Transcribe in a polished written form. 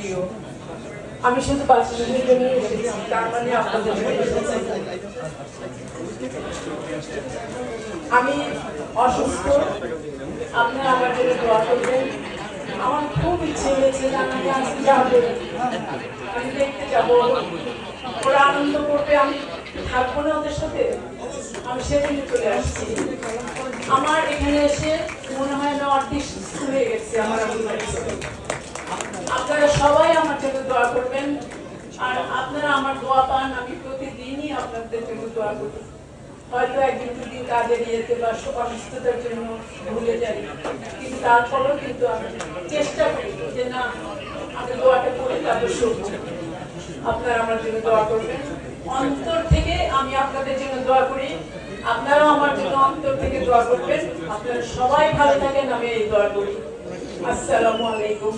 প্রিয়। আমি শুধু বাচ্চাদের জন্য এসেছি, তার মানে আপনাদের জন্য এসেছি। আমি অসুস্থ, আপনারা আমার জন্য দোয়া করবেন। আমার খুব ইচ্ছে হয়েছে আমি আজকে যাবো, আমি দেখতে যাবো, ওরা আনন্দ করবে, আমি থাকবো না ওদের সাথে, আমি সেজন্য চলে আসছি। আমার এখানে এসে মনে হয় না অর্ধেক সুস্থ হয়ে গেছে আমার। আপনারা সবাই আমার জন্য দোয়া করবেন, আর আপনারা আমার দোয়া পান। আমি প্রতিদিনই আপনাদের জন্য দোয়া করি। হয়তো একদিন দুদিন কাজের ইয়েতে বা অসুস্থতার জন্য ভুলে যাই, কিন্তু তারপরেও কিন্তু আমি চেষ্টা করি যে না, আমি দোয়াটা করে তারপর শুনবো। আপনারা আমার জন্য দোয়া করবেন। অন্তর থেকে আমি আপনাদের জন্য দোয়া করি, আপনারাও আমার জন্য অন্তর থেকে দোয়া করবেন। আপনারা সবাই ভালো থাকেন, আমি এই দোয়া করি। আসসালামু আলাইকুম।